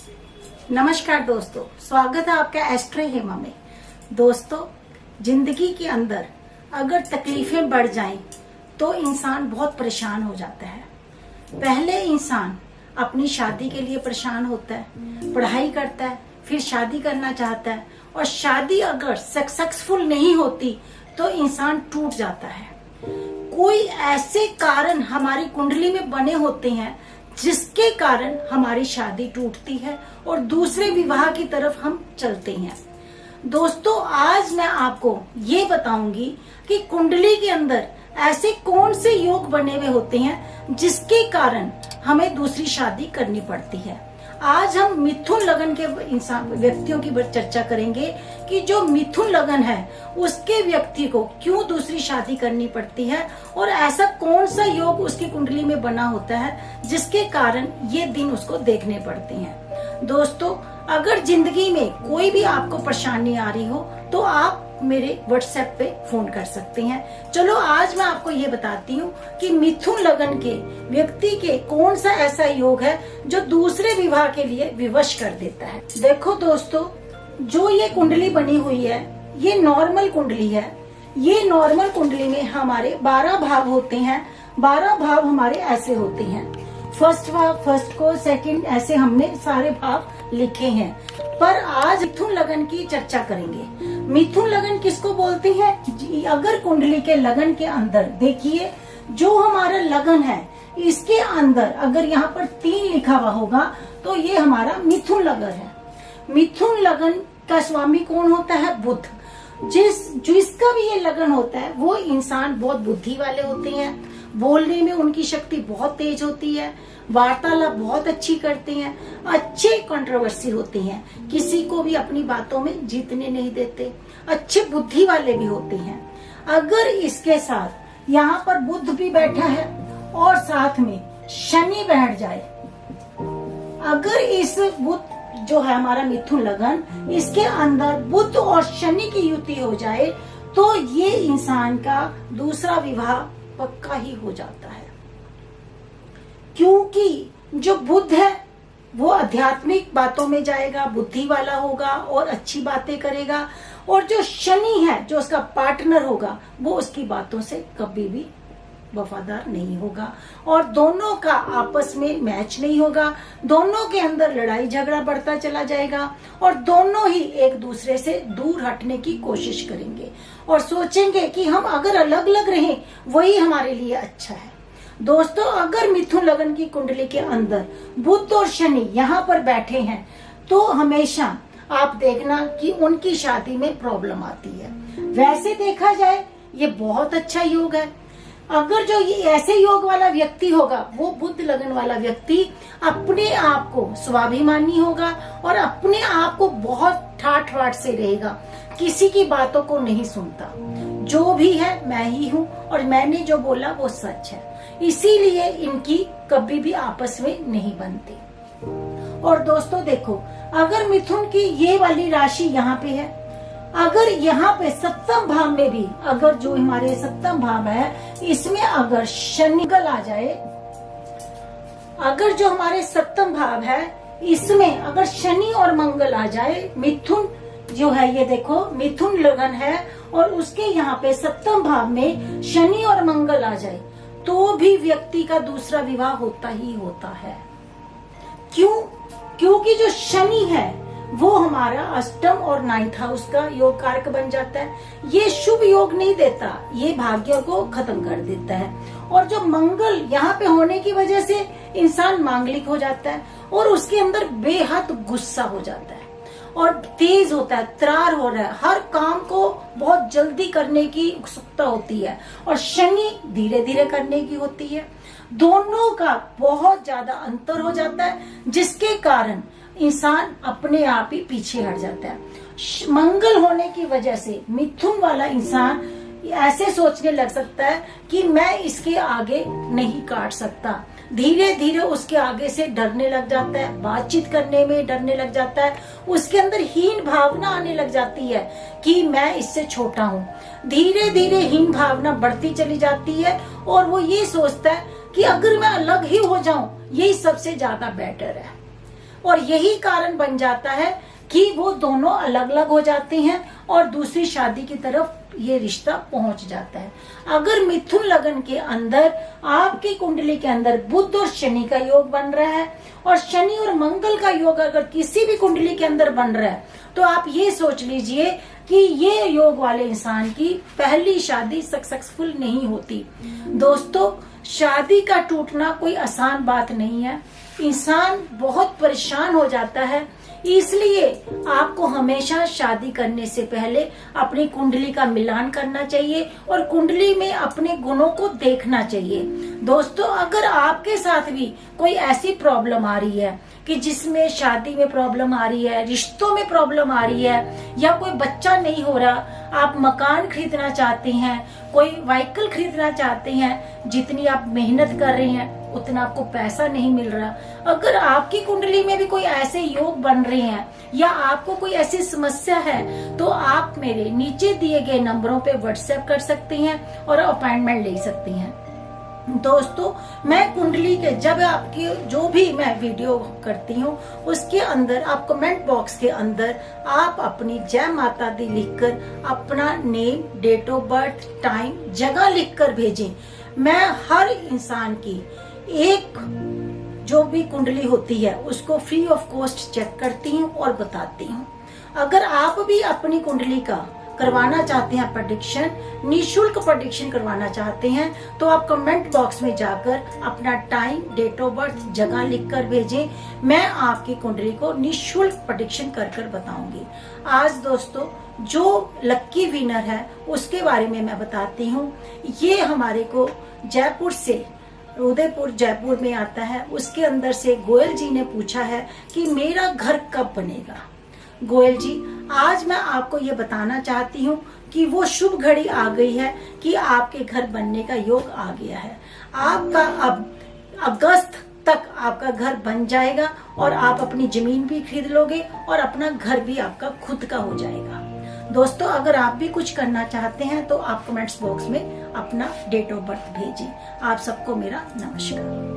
नमस्कार दोस्तों, स्वागत है आपका एस्ट्रो हेमा में। दोस्तों, जिंदगी के अंदर अगर तकलीफें बढ़ जाएं तो इंसान बहुत परेशान हो जाता है। पहले इंसान अपनी शादी के लिए परेशान होता है, पढ़ाई करता है, फिर शादी करना चाहता है और शादी अगर सक्सेसफुल नहीं होती तो इंसान टूट जाता है। कोई ऐसे कारण हमारी कुंडली में बने होते हैं जिसके कारण हमारी शादी टूटती है और दूसरे विवाह की तरफ हम चलते हैं। दोस्तों, आज मैं आपको ये बताऊंगी कि कुंडली के अंदर ऐसे कौन से योग बने हुए होते हैं जिसके कारण हमें दूसरी शादी करनी पड़ती है। आज हम मिथुन लगन के इंसान व्यक्तियों की चर्चा करेंगे कि जो मिथुन लगन है उसके व्यक्ति को क्यों दूसरी शादी करनी पड़ती है और ऐसा कौन सा योग उसकी कुंडली में बना होता है जिसके कारण ये दिन उसको देखने पड़ते हैं। दोस्तों, अगर जिंदगी में कोई भी आपको परेशानी आ रही हो तो आप मेरे व्हाट्सएप पे फोन कर सकते हैं। चलो, आज मैं आपको ये बताती हूँ कि मिथुन लगन के व्यक्ति के कौन सा ऐसा योग है जो दूसरे विवाह के लिए विवश कर देता है। देखो दोस्तों, जो ये कुंडली बनी हुई है ये नॉर्मल कुंडली है। ये नॉर्मल कुंडली में हमारे 12 भाव होते हैं। 12 भाव हमारे ऐसे होते हैं। फर्स्ट भाव, फर्स्ट को, सेकंड, ऐसे हमने सारे भाव लिखे हैं। पर आज मिथुन लगन की चर्चा करेंगे। मिथुन लगन किसको बोलते हैं? अगर कुंडली के लगन के अंदर देखिए, जो हमारा लगन है इसके अंदर अगर यहाँ पर 3 लिखा हुआ होगा तो ये हमारा मिथुन लगन है। मिथुन लगन का स्वामी कौन होता है? बुध। जिसका भी ये लगन होता है वो इंसान बहुत बुद्धि वाले होते हैं। बोलने में उनकी शक्ति बहुत तेज होती है, वार्तालाप बहुत अच्छी करते हैं, अच्छे कंट्रोवर्सी होते हैं, किसी को भी अपनी बातों में जीतने नहीं देते, अच्छे बुद्धि वाले भी होते हैं। अगर इसके साथ यहाँ पर बुध भी बैठा है और साथ में शनि बैठ जाए, अगर इस बुध जो है हमारा मिथुन लगन, इसके अंदर बुध और शनि की युति हो जाए तो ये इंसान का दूसरा विवाह पक्का ही हो जाता है। क्योंकि जो बुध है वो आध्यात्मिक बातों में जाएगा, बुद्धि वाला होगा और अच्छी बातें करेगा, और जो शनि है जो उसका पार्टनर होगा वो उसकी बातों से कभी भी वफादार नहीं होगा और दोनों का आपस में मैच नहीं होगा। दोनों के अंदर लड़ाई झगड़ा बढ़ता चला जाएगा और दोनों ही एक दूसरे से दूर हटने की कोशिश करेंगे और सोचेंगे कि हम अगर अलग अलग रहें वही हमारे लिए अच्छा है। दोस्तों, अगर मिथुन लगन की कुंडली के अंदर बुध और शनि यहाँ पर बैठे हैं तो हमेशा आप देखना कि उनकी शादी में प्रॉब्लम आती है। वैसे देखा जाए ये बहुत अच्छा योग है। अगर जो ये ऐसे योग वाला व्यक्ति होगा वो बुध लगन वाला व्यक्ति अपने आप को स्वाभिमानी होगा और अपने आप को बहुत ठाठ बाट से रहेगा, किसी की बातों को नहीं सुनता। जो भी है मैं ही हूँ और मैंने जो बोला वो सच है, इसीलिए इनकी कभी भी आपस में नहीं बनती। और दोस्तों देखो, अगर मिथुन की ये वाली राशि यहाँ पे है, अगर यहाँ पे सप्तम भाव में भी अगर जो हमारे सप्तम भाव है इसमें अगर शनि आ जाए, अगर जो हमारे सप्तम भाव है इसमें अगर शनि और मंगल आ जाए, मिथुन जो है ये देखो मिथुन लगन है और उसके यहाँ पे सप्तम भाव में शनि और मंगल आ जाए तो भी व्यक्ति का दूसरा विवाह होता ही होता है। क्यों? क्योंकि जो शनि है वो हमारा अष्टम और 9th हाउस का योग कारक बन जाता है। ये शुभ योग नहीं देता, ये भाग्य को खत्म कर देता है। और जो मंगल यहाँ पे होने की वजह से इंसान मांगलिक हो जाता है और उसके अंदर बेहद गुस्सा हो जाता है और तेज होता है, त्रार हो रहा है, हर काम को बहुत जल्दी करने की उत्सुकता होती है और शनि धीरे धीरे करने की होती है। दोनों का बहुत ज्यादा अंतर हो जाता है जिसके कारण इंसान अपने आप ही पीछे हट जाता है। मंगल होने की वजह से मिथुन वाला इंसान ऐसे सोचने लग सकता है कि मैं इसके आगे नहीं काट सकता, धीरे धीरे उसके आगे से डरने लग जाता है, बातचीत करने में डरने लग जाता है, उसके अंदर हीन भावना आने लग जाती है कि मैं इससे छोटा हूँ। धीरे धीरे हीन भावना बढ़ती चली जाती है और वो ये सोचता है कि अगर मैं अलग ही हो जाऊं यही सबसे ज्यादा बेटर है। और यही कारण बन जाता है कि वो दोनों अलग अलग हो जाते हैं और दूसरी शादी की तरफ ये रिश्ता पहुंच जाता है। अगर मिथुन लगन के अंदर आपकी कुंडली के अंदर बुध और शनि का योग बन रहा है और शनि और मंगल का योग अगर किसी भी कुंडली के अंदर बन रहा है, तो आप ये सोच लीजिए कि ये योग वाले इंसान की पहली शादी सक्सेसफुल नहीं होती। दोस्तों, शादी का टूटना कोई आसान बात नहीं है, इंसान बहुत परेशान हो जाता है। इसलिए आपको हमेशा शादी करने से पहले अपनी कुंडली का मिलान करना चाहिए और कुंडली में अपने गुणों को देखना चाहिए। दोस्तों, अगर आपके साथ भी कोई ऐसी प्रॉब्लम आ रही है कि जिसमें शादी में प्रॉब्लम आ रही है, रिश्तों में प्रॉब्लम आ रही है, या कोई बच्चा नहीं हो रहा, आप मकान खरीदना चाहते हैं, कोई व्हीकल खरीदना चाहते हैं, जितनी आप मेहनत कर रहे हैं उतना आपको पैसा नहीं मिल रहा, अगर आपकी कुंडली में भी कोई ऐसे योग बन रहे हैं या आपको कोई ऐसी समस्या है, तो आप मेरे नीचे दिए गए नंबरों पे व्हाट्सएप कर सकते हैं और अपॉइंटमेंट ले सकते हैं। दोस्तों, मैं कुंडली के जब आपकी जो भी मैं वीडियो करती हूँ उसके अंदर आप कमेंट बॉक्स के अंदर आप अपनी जय माता दी लिखकर अपना name, date of birth, time, जगह लिखकर भेजें। मैं हर इंसान की एक जो भी कुंडली होती है उसको फ्री ऑफ कॉस्ट चेक करती हूँ और बताती हूँ। अगर आप भी अपनी कुंडली का करवाना चाहते हैं प्रेडिक्शन, निशुल्क प्रेडिक्शन करवाना चाहते हैं, तो आप कमेंट बॉक्स में जाकर अपना टाइम, डेट ऑफ बर्थ, जगह लिखकर भेजें। मैं आपकी कुंडली को निशुल्क प्रेडिक्शन कर कर बताऊंगी। आज दोस्तों, जो लक्की विनर है उसके बारे में मैं बताती हूँ। ये हमारे को जयपुर से, उदयपुर जयपुर में आता है। उसके अंदर से गोयल जी ने पूछा है कि मेरा घर कब बनेगा। गोयल जी, आज मैं आपको ये बताना चाहती हूँ कि वो शुभ घड़ी आ गई है कि आपके घर बनने का योग आ गया है। आपका अब अगस्त तक आपका घर बन जाएगा और आप अपनी जमीन भी खरीद लोगे और अपना घर भी आपका खुद का हो जाएगा। दोस्तों, अगर आप भी कुछ करना चाहते हैं तो आप कमेंट्स बॉक्स में अपना डेट ऑफ बर्थ भेजिए। आप सबको मेरा नमस्कार।